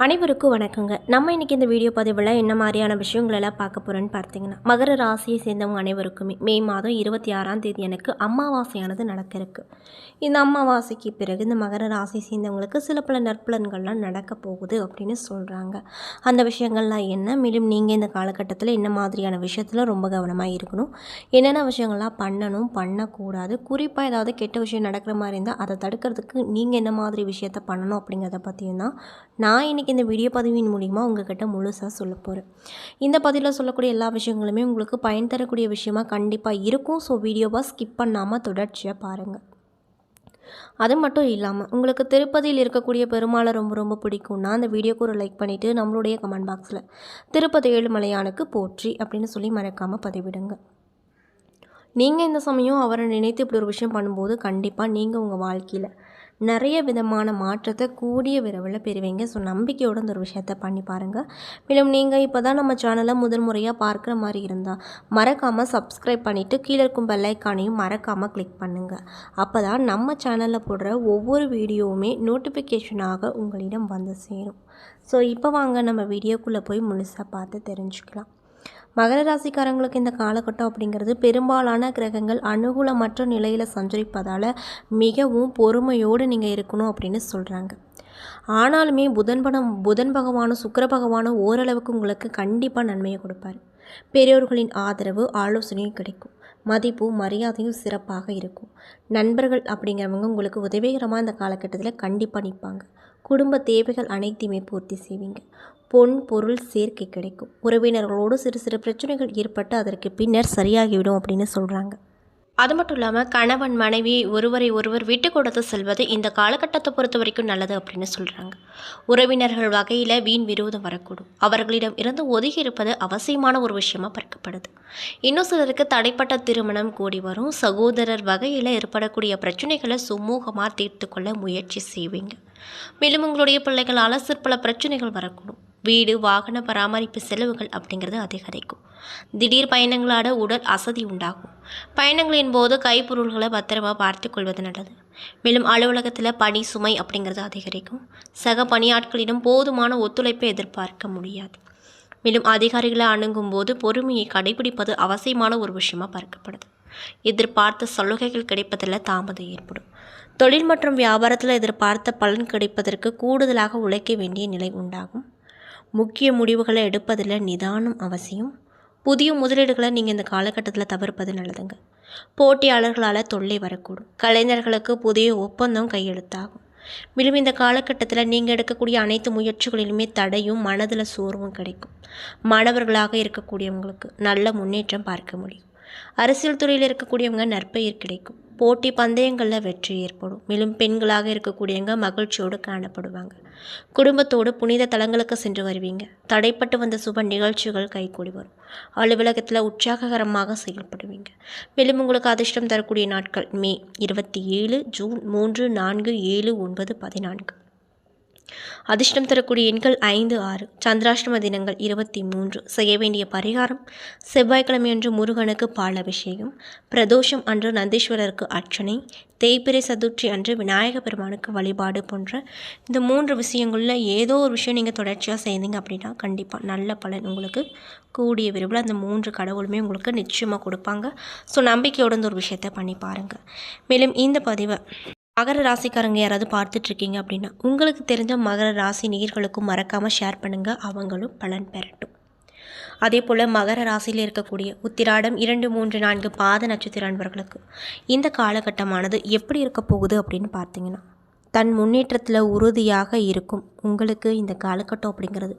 அனைவருக்கும் வணக்கங்க. நம்ம இன்றைக்கி இந்த வீடியோ பதிவில் என்ன மாதிரியான விஷயங்களெல்லாம் பார்க்க போகிறோன்னு பார்த்தீங்கன்னா, மகர ராசியை சேர்ந்தவங்க அனைவருக்குமே மே மாதம் 26ஆம் தேதி எனக்கு அமாவாசையானது நடக்க இருக்குது. இந்த அமாவாசைக்கு பிறகு இந்த மகர ராசியை சேர்ந்தவங்களுக்கு சில பல நற்பலன்கள்லாம் நடக்க போகுது அப்படின்னு சொல்கிறாங்க. அந்த விஷயங்கள்லாம் என்ன, மேலும் நீங்கள் இந்த காலகட்டத்தில் என்ன மாதிரியான விஷயத்தில் ரொம்ப கவனமாக இருக்கணும், என்னென்ன விஷயங்கள்லாம் பண்ணணும் பண்ணக்கூடாது, குறிப்பாக ஏதாவது கெட்ட விஷயம் நடக்கிற மாதிரி இருந்தால் அதை தடுக்கிறதுக்கு நீங்கள் என்ன மாதிரி விஷயத்த பண்ணணும் அப்படிங்கிறத பற்றியும் தான் நான் இன்றைக்கி இந்த வீடியோ பதிவின் மூலிமா உங்கள்கிட்ட முழுசாக சொல்ல போகிறேன். இந்த பதிவில் சொல்லக்கூடிய எல்லா விஷயங்களுமே உங்களுக்கு பயன் தரக்கூடிய விஷயமாக கண்டிப்பாக இருக்கும். ஸோ வீடியோவாக ஸ்கிப் பண்ணாமல் தொடர்ச்சியாக பாருங்கள். அது மட்டும் இல்லாமல் உங்களுக்கு திருப்பதியில் இருக்கக்கூடிய பெருமாளை ரொம்ப ரொம்ப பிடிக்கும்னா அந்த வீடியோக்கு ஒரு லைக் பண்ணிவிட்டு நம்மளுடைய கமெண்ட் பாக்ஸில் திருப்பதி ஏழுமலையானுக்கு போற்றி அப்படின்னு சொல்லி மறக்காமல் பதிவிடுங்க. நீங்கள் இந்த சமயம் அவரை நினைத்து இப்படி ஒரு விஷயம் பண்ணும்போது கண்டிப்பாக நீங்கள் உங்கள் வாழ்க்கையில் நிறைய விதமான மாற்றத்தை கூடிய விரைவில் பெறுவீங்க. ஸோ நம்பிக்கையோடு இந்த ஒரு விஷயத்தை பண்ணி பாருங்கள். மேலும் நீங்கள் இப்போ தான் நம்ம சேனலை முதல் முறையாக பார்க்குற மாதிரி இருந்தால் மறக்காமல் சப்ஸ்கிரைப் பண்ணிவிட்டு கீழே இருக்கும் பெல் ஐக்கானையும் மறக்காமல் கிளிக் பண்ணுங்கள். அப்போ தான் நம்ம சேனலில் போடுற ஒவ்வொரு வீடியோவுமே நோட்டிஃபிகேஷனாக உங்களிடம் வந்து சேரும். ஸோ இப்போ வாங்க நம்ம வீடியோக்குள்ளே போய் முழுசாக பார்த்து தெரிஞ்சுக்கலாம். மகர ராசிக்காரங்களுக்கு இந்த காலகட்டம் அப்படிங்கிறது பெரும்பாலான கிரகங்கள் அனுகூலமற்ற நிலையில் சஞ்சரிப்பதால் மிகவும் பொறுமையோடு நீங்கள் இருக்கணும் அப்படின்னு சொல்கிறாங்க. ஆனாலுமே புதன் பகவானும் சுக்கிர பகவானும் ஓரளவுக்கு உங்களுக்கு கண்டிப்பாக நன்மையை கொடுப்பார். பெரியோர்களின் ஆதரவு ஆலோசனையும் கிடைக்கும். மதிப்பு மரியாதையும் சிறப்பாக இருக்கும். நண்பர்கள் அப்படிங்கிறவங்க உங்களுக்கு உதவிகரமாக இந்த காலகட்டத்தில் கண்டிப்பாக நிற்பாங்க. குடும்ப தேவைகள் அனைத்தையுமே பூர்த்தி செய்வீங்க. பொன் பொருள் சேர்க்கை கிடைக்கும். உறவினர்களோடு சிறு சிறு பிரச்சனைகள் ஏற்பட்டு அதற்கு பின்னர் சரியாகிவிடும் அப்படின்னு சொல்கிறாங்க. அது மட்டும் இல்லாமல் கணவன் மனைவி ஒருவரை ஒருவர் விட்டு கொடுத்து செல்வது இந்த காலகட்டத்தை பொறுத்த வரைக்கும் நல்லது அப்படின்னு சொல்கிறாங்க. உறவினர்கள் வகையில் வீண் விரோதம் வரக்கூடும். அவர்களிடம் இருந்து ஒதுங்கி இருப்பது அவசியமான ஒரு விஷயமா பார்க்கப்படுது. இன்னும் சிலருக்கு தடைப்பட்ட திருமணம் கூடி வரும். சகோதரர் வகையில் ஏற்படக்கூடிய பிரச்சனைகளை சுமூகமாக தீர்த்து கொள்ள முயற்சி செய்வீங்க. மேலும் உங்களுடைய பிள்ளைகளால் சிற்பல பிரச்சனைகள் வரக்கூடும். வீடு வாகன பராமரிப்பு செலவுகள் அப்படிங்கிறது அதிகரிக்கும். திடீர் பயணங்களாட உடல் அசதி உண்டாகும். பயணங்களின் போது கைப்பொருள்களை பத்திரமாக பார்த்து கொள்வது நல்லது. மேலும் அலுவலகத்தில் பணி சுமை அப்படிங்கிறது அதிகரிக்கும். சக பணியாட்களிடம் போதுமான ஒத்துழைப்பை எதிர்பார்க்க முடியாது. மேலும் அதிகாரிகளை அணுகும் போது பொறுமையை கடைபிடிப்பது அவசியமான ஒரு விஷயமா பார்க்கப்படுது. எதிர்பார்த்த சலுகைகள் கிடைப்பதில் தாமதம் ஏற்படும். தொழில் மற்றும் வியாபாரத்தில் எதிர்பார்த்த பலன் கிடைப்பதற்கு கூடுதலாக உழைக்க வேண்டிய நிலை உண்டாகும். முக்கிய முடிவுகளை எடுப்பதில் நிதானம் அவசியம். புதிய முதலீடுகளை நீங்கள் இந்த காலகட்டத்தில் தவிர்ப்பது நல்லதுங்க. போட்டியாளர்களால் தொல்லை வரக்கூடும். கலைஞர்களுக்கு புதிய ஒப்பந்தம் கையெழுத்தாகும். மேலும் இந்த காலகட்டத்தில் நீங்கள் எடுக்கக்கூடிய அனைத்து முயற்சிகளிலுமே தடையும் மனதில் சோர்வும் கிடைக்கும். மாணவர்களாக இருக்கக்கூடியவங்களுக்கு நல்ல முன்னேற்றம் பார்க்க முடியும். அரசியல் துறையில் இருக்கக்கூடியவங்க நற்பெயர் கிடைக்கும். போட்டி பந்தயங்களில் வெற்றி ஏற்படும். மேலும் பெண்களாக இருக்கக்கூடியவங்க மகிழ்ச்சியோடு காணப்படுவாங்க. குடும்பத்தோடு புனித தலங்களுக்கு சென்று வருவீங்க. தடைப்பட்டு வந்த சுப நிகழ்ச்சிகள் கைகூடி வரும். அலுவலகத்தில் உற்சாககரமாக செயல்படுவீங்க. மேலும் உங்களுக்கு அதிர்ஷ்டம் தரக்கூடிய நாட்கள் மே 27, ஜூன் 3, 4, 7, 9, 14. அதிர்ஷ்டம் தரக்கூடிய எண்கள் 5, 6. சந்திராஷ்டம தினங்கள் 23. செய்ய வேண்டிய பரிகாரம் செவ்வாய்க்கிழமை அன்று முருகனுக்கு பால் அபிஷேகம், பிரதோஷம் அன்று நந்தீஸ்வரருக்கு அர்ச்சனை, தேய்பிறை சதுர்த்தி அன்று விநாயக பெருமானுக்கு வழிபாடு போன்ற இந்த 3 விஷயங்களில் ஏதோ ஒரு விஷயம் நீங்கள் தொடர்ச்சியாக செய்தீங்க அப்படின்னா கண்டிப்பாக நல்ல பலன் உங்களுக்கு கூடிய விரைவில் அந்த 3 கடவுளுமே உங்களுக்கு நிச்சயமாக கொடுப்பாங்க. ஸோ நம்பிக்கையோட இந்த ஒரு விஷயத்தை பண்ணி பாருங்கள். மேலும் இந்த பதிவை மகர ராசிக்காரங்க யாராவது பார்த்துட்ருக்கீங்க அப்படின்னா உங்களுக்கு தெரிஞ்ச மகர ராசி நேயர்களுக்கும் மறக்காமல் ஷேர் பண்ணுங்கள். அவங்களும் பலன் பெறட்டும். அதே போல் மகர ராசியில் இருக்கக்கூடிய உத்திராடம் 2, 3, 4 பாத நட்சத்திர அன்பர்களுக்கு இந்த காலகட்டமானது எப்படி இருக்க போகுது அப்படின்னு பார்த்தீங்கன்னா தன் முன்னேற்றத்தில் உறுதியாக இருக்கும். உங்களுக்கு இந்த காலகட்டம் அப்படிங்கிறது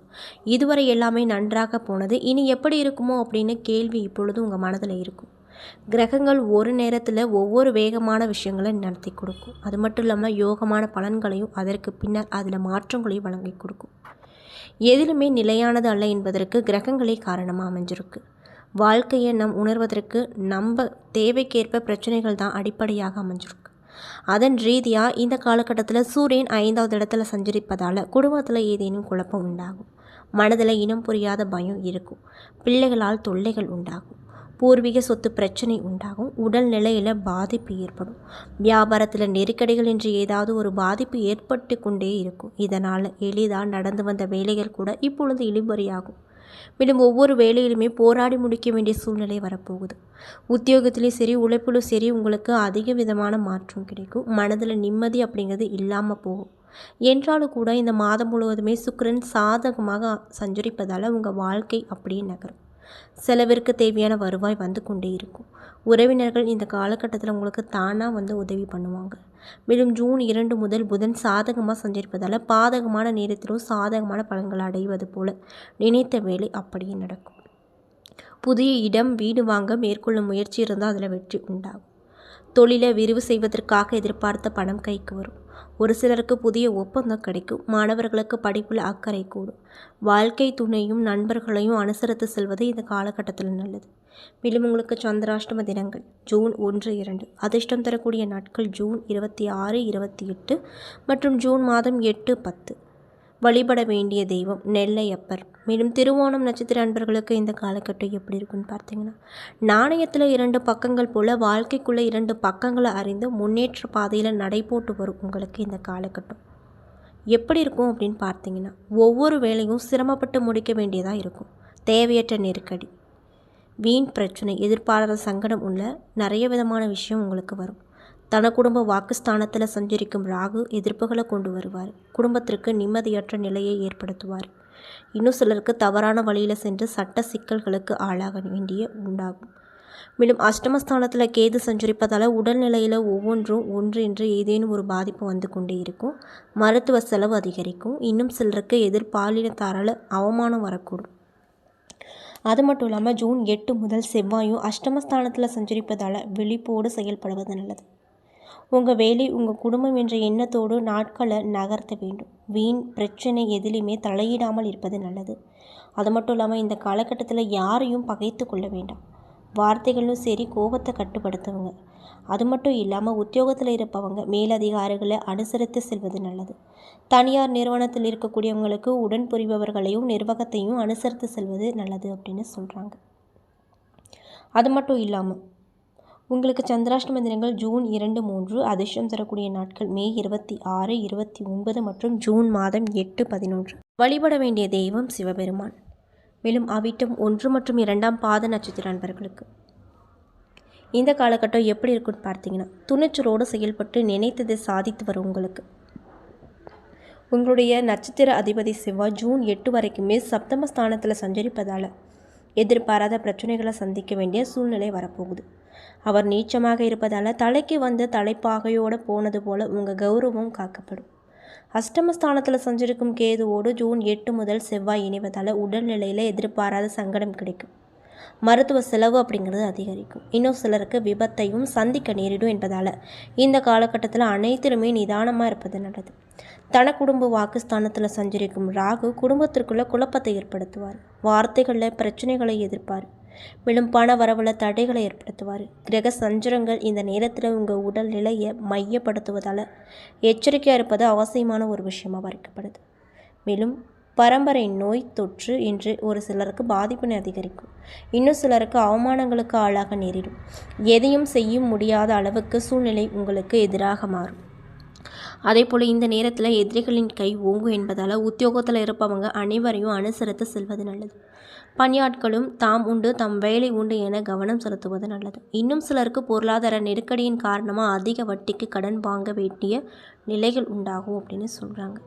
இதுவரை எல்லாமே நன்றாக போனது. இனி எப்படி இருக்குமோ அப்படின்னு கேள்வி இப்பொழுது உங்கள் மனதில் இருக்கும். கிரகங்கள் ஒரு நேரத்தில் ஒவ்வொரு வேகமான விஷயங்களை நடத்தி கொடுக்கும். அது மட்டும் இல்லாமல் யோகமான பலன்களையும் அதற்கு பின்னர் அதில் மாற்றங்களையும் வழங்கி கொடுக்கும். எதிலுமே நிலையானது அல்ல என்பதற்கு கிரகங்களே காரணமாக அமைஞ்சிருக்கு. வாழ்க்கையை நம் உணர்வதற்கு நம்ம தேவைக்கேற்ப பிரச்சனைகள் தான் அடிப்படையாக அமைஞ்சிருக்கு. அதன் ரீதியாக இந்த காலகட்டத்தில் சூரியன் 5வது இடத்துல சஞ்சரிப்பதால் குடும்பத்தில் ஏதேனும் குழப்பம் உண்டாகும். மனதில் இனம் புரியாத பயம் இருக்கும். பிள்ளைகளால் தொல்லைகள் உண்டாகும். பூர்வீக சொத்து பிரச்சனை உண்டாகும். உடல் நிலையில் பாதிப்பு ஏற்படும். வியாபாரத்தில் நெருக்கடிகள் என்று ஏதாவது ஒரு பாதிப்பு ஏற்பட்டு கொண்டே இருக்கும். இதனால் எளிதாக நடந்து வந்த வேலைகள் கூட இப்பொழுது இழுபறியாகும். மேலும் ஒவ்வொரு வேலையிலுமே போராடி முடிக்க வேண்டிய சூழ்நிலை வரப்போகுது. உத்தியோகத்திலையும் சரி, உழைப்பிலும் சரி உங்களுக்கு அதிக விதமான மாற்றம் கிடைக்கும். மனதில் நிம்மதி அப்படிங்கிறது இல்லாமல் போகும். என்றாலும் கூட இந்த மாதம் முழுவதுமே சுக்கிரன் சாதகமாக சஞ்சரிப்பதால் உங்கள் வாழ்க்கை அப்படியே நகரும். செலவிற்கு தேவையான வருவாய் வந்து கொண்டே இருக்கும். உறவினர்கள் இந்த காலகட்டத்தில் உங்களுக்கு தானாக வந்து உதவி பண்ணுவாங்க. மேலும் ஜூன் 2 முதல் புதன் சாதகமாக சஞ்சரிப்பதால் பாதகமான நேரத்திலும் சாதகமான பலன்களை அடைவது போல நினைத்த வேலை அப்படியே நடக்கும். புதிய இடம், வீடு வாங்க மேற்கொள்ளும் முயற்சி இருந்தால் அதில் வெற்றி உண்டாகும். தொழிலை விரிவு செய்வதற்காக எதிர்பார்த்த பணம் கைக்கு வரும். ஒரு சிலருக்கு புதிய ஒப்பந்தம் கிடைக்கும். மாணவர்களுக்கு படிப்பில் அக்கறை கூடும். வாழ்க்கை துணையும் நண்பர்களையும் அனுசரித்து செல்வது இந்த காலகட்டத்தில் நல்லது. மேலும் உங்களுக்கு சந்திராஷ்டம தினங்கள் ஜூன் 1, 2. அதிர்ஷ்டம் தரக்கூடிய நாட்கள் ஜூன் 26, 28 மற்றும் ஜூன் மாதம் 8, 10. வழிபட வேண்டிய தெய்வம் நெல்லையப்பர். மேலும் திருவோணம் நட்சத்திர அன்பர்களுக்கு இந்த காலகட்டம் எப்படி இருக்குன்னு பார்த்தீங்கன்னா, நாணயத்தில் 2 பக்கங்கள் போல் வாழ்க்கைக்குள்ளே 2 பக்கங்களை அறிந்து முன்னேற்ற பாதையில் நடைபோட்டு வரும் உங்களுக்கு இந்த காலகட்டம் எப்படி இருக்கும் அப்படின்னு பார்த்தீங்கன்னா, ஒவ்வொரு வேலையும் சிரமப்பட்டு முடிக்க வேண்டியதாக இருக்கும். தேவையற்ற நெருக்கடி, வீண் பிரச்சனை, எதிர்பாராத சங்கடம் உள்ள நிறைய விதமான விஷயம் உங்களுக்கு வரும். தன குடும்ப வாக்குஸ்தானத்தில் சஞ்சரிக்கும் ராகு எதிர்ப்புகளை கொண்டு வருவார். குடும்பத்திற்கு நிம்மதியற்ற நிலையை ஏற்படுத்துவார். இன்னும் சிலருக்கு தவறான வழியில் சென்று சட்ட சிக்கல்களுக்கு ஆளாக வேண்டிய உண்டாகும். மேலும் அஷ்டமஸ்தானத்தில் கேது சஞ்சரிப்பதால் உடல்நிலையில் ஒவ்வொன்றும் ஒன்று ஏதேனும் ஒரு பாதிப்பு வந்து கொண்டே இருக்கும். மருத்துவ செலவு அதிகரிக்கும். இன்னும் சிலருக்கு எதிர்பாலினத்தாரால் அவமானம் வரக்கூடும். அது மட்டும் இல்லாமல் ஜூன் 8 முதல் செவ்வாயும் அஷ்டமஸ்தானத்தில் சஞ்சரிப்பதால் விழிப்போடு செயல்படுவது நல்லது. உங்கள் வேலை, உங்கள் குடும்பம் என்ற எண்ணத்தோடு நாட்களை நகர்த்த வேண்டும். வீண் பிரச்சனை எதிலுமே தலையிடாமல் இருப்பது நல்லது. அது மட்டும் இல்லாமல் இந்த காலகட்டத்தில் யாரையும் பகைத்து கொள்ள வேண்டாம். வார்த்தைகளும் சரி, கோபத்தை கட்டுப்படுத்துவங்க. அது மட்டும் இல்லாமல் உத்தியோகத்தில் இருப்பவங்க மேலதிகாரிகளை அனுசரித்து செல்வது நல்லது. தனியார் நிறுவனத்தில் இருக்கக்கூடியவங்களுக்கு உடன் புரிபவர்களையும் நிர்வாகத்தையும் அனுசரித்து செல்வது நல்லது அப்படின்னு சொல்கிறாங்க. அது மட்டும் இல்லாமல் உங்களுக்கு சந்திராஷ்டம தினங்கள் ஜூன் 2, 3. அதிர்ஷ்டம் தரக்கூடிய நாட்கள் மே 26, 29 மற்றும் ஜூன் மாதம் 8, 11. வழிபட வேண்டிய தெய்வம் சிவபெருமான். மேலும் அவிட்டம் 1 மற்றும் 2ஆம் பாத நட்சத்திர அன்பர்களுக்கு இந்த காலகட்டம் எப்படி இருக்குன்னு பார்த்தீங்கன்னா, துணிச்சலோடு செயல்பட்டு நினைத்ததை சாதித்து வரும் உங்களுக்கு. உங்களுடைய நட்சத்திர அதிபதி செவ்வாய் ஜூன் 8 வரைக்குமே சப்தமஸ்தானத்தில் சஞ்சரிப்பதால் எதிர்பாராத பிரச்சனைகளை சந்திக்க வேண்டிய சூழ்நிலை வரப்போகுது. அவர் நீச்சமாக இருப்பதால் தலைக்கு வந்த தலைப்பாகையோடு போனது போல் உங்கள் கௌரவம் காக்கப்படும். அஷ்டமஸ்தானத்தில் சஞ்சரிக்கும் கேதுவோடு ஜூன் 8 முதல் செவ்வாய் இணைவதால் உடல்நிலையில் எதிர்பாராத சங்கடம் கிடைக்கும். மருத்துவ செலவு அப்படிங்கிறது அதிகரிக்கும். இன்னும் சிலருக்கு விபத்தையும் சந்திக்க நேரிடும் என்பதால் இந்த காலகட்டத்தில் அனைத்திலுமே நிதானமாக இருப்பது நல்லது. தன குடும்ப வாக்குஸ்தானத்தில் சஞ்சரிக்கும் ராகு குடும்பத்திற்குள்ள குழப்பத்தை ஏற்படுத்துவார். வார்த்தைகளில் பிரச்சனைகளை எதிர்ப்பார். மேலும் பண வரவுல தடைகளை ஏற்படுத்துவார். கிரக சஞ்சரங்கள் இந்த நேரத்தில் உங்கள் உடல் நிலையை மையப்படுத்துவதால் எச்சரிக்கையாக இருப்பது அவசியமான ஒரு விஷயமாக பார்க்கப்படுது. மேலும் பரம்பரை நோய் தொற்று என்று ஒரு சிலருக்கு பாதிப்பினை அதிகரிக்கும். இன்னும் சிலருக்கு அவமானங்களுக்கு ஆளாக நேரிடும். எதையும் செய்ய முடியாத அளவுக்கு சூழ்நிலை உங்களுக்கு எதிராக மாறும். அதே போல் இந்த நேரத்தில் எதிரிகளின் கை ஓங்கும் என்பதால் உத்தியோகத்தில் இருப்பவங்க அனைவரையும் அனுசரித்து செல்வது நல்லது. பணியாட்களும் தாம் உண்டு தம் வேலை உண்டு என கவனம் செலுத்துவது நல்லது. இன்னும் சிலருக்கு பொருளாதார நெருக்கடியின் காரணமாக அதிக வட்டிக்கு கடன் வாங்க வேண்டிய நிலைகள் உண்டாகும் அப்படின்னு சொல்கிறாங்க.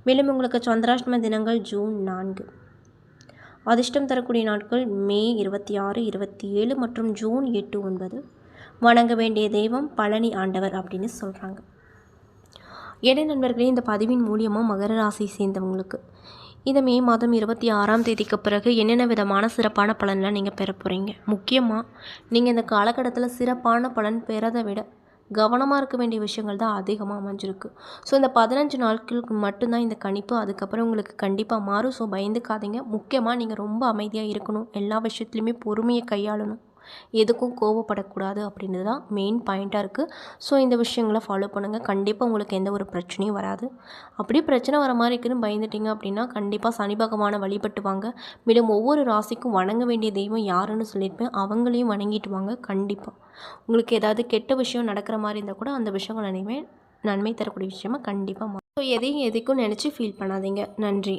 மேலும் உங்களுக்கு சந்திராஷ்டம தினங்கள் ஜூன் 4. அதிர்ஷ்டம் தரக்கூடிய நாட்கள் மே 26, 27 மற்றும் ஜூன் 8, 9. வணங்க வேண்டிய தெய்வம் பழனி ஆண்டவர் அப்படின்னு சொல்கிறாங்க. நண்பர்களே, இந்த பதிவின் மூலியமாக மகர ராசியை சேர்ந்தவங்களுக்கு இந்த மே மாதம் 26ஆம் தேதிக்கு பிறகு என்னென்ன விதமான சிறப்பான பலன்லாம் நீங்கள் பெற போகிறீங்க. முக்கியமாக நீங்கள் இந்த காலகட்டத்தில் சிறப்பான பலன் பெறதை விட கவனமாக இருக்க வேண்டிய விஷயங்கள் தான் அதிகமாக அமைஞ்சிருக்கு. ஸோ இந்த 15 நாட்களுக்கு மட்டும்தான் இந்த கணிப்பு. அதுக்கப்புறம் உங்களுக்கு கண்டிப்பாக மாறும். ஸோ பயந்துக்காதீங்க. முக்கியமாக நீங்கள் ரொம்ப அமைதியாக இருக்கணும். எல்லா விஷயத்துலையுமே பொறுமையை கையாளணும். எதுக்கும் கோவப்படக்கூடாது அப்படின்றது தான் மெயின் பாயிண்ட்டாக இருக்குது. ஸோ இந்த விஷயங்களை ஃபாலோ பண்ணுங்கள். கண்டிப்பாக உங்களுக்கு எந்த ஒரு பிரச்சனையும் வராது. அப்படியே பிரச்சனை வர மாதிரி இருக்குன்னு பயந்துட்டீங்க அப்படின்னா கண்டிப்பாக சனி பகவானை வழிபட்டு வாங்க. மேலும் ஒவ்வொரு ராசிக்கும் வணங்க வேண்டிய தெய்வம் யாருன்னு சொல்லியிருப்பேன், அவங்களையும் வணங்கிட்டு வாங்க. கண்டிப்பாக உங்களுக்கு ஏதாவது கெட்ட விஷயம் நடக்கிற மாதிரி இருந்தால் கூட அந்த விஷயங்கள் அனைமே நன்மை தரக்கூடிய விஷயமா கண்டிப்பாக ஸோ எதையும் எதுக்கும் நினச்சி ஃபீல் பண்ணாதீங்க. நன்றி.